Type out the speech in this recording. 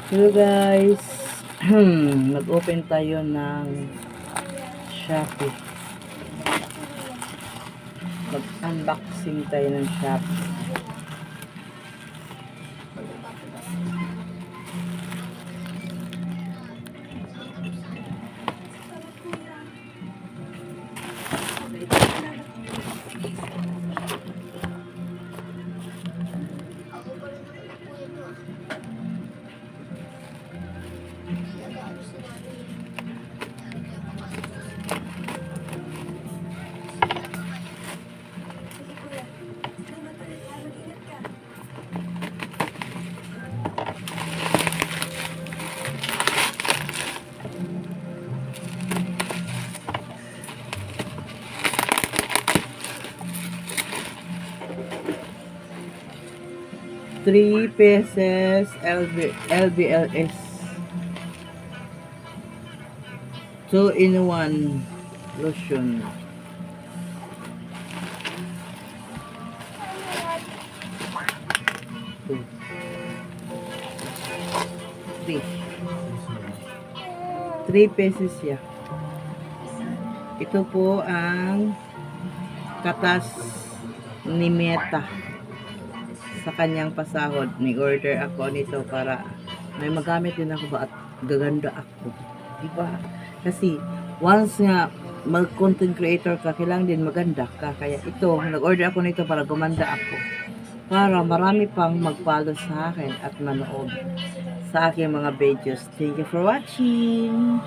Hello guys, mag-open tayo ng Shopee. Mag-unboxing tayo ng Shopee. $3 LBLS 2-in-1 lotion. $3 ya. Ito po ang katas ni Meta sa kanyang pasahod. Ni-order ako nito para may magamit din ako ba at gaganda ako. Diba? Kasi once nga mag-content creator ka, kailangan din maganda ka. Kaya ito, nag-order ako nito para gumanda ako. Para marami pang mag-follow sa akin at manood sa aking mga videos. Thank you for watching.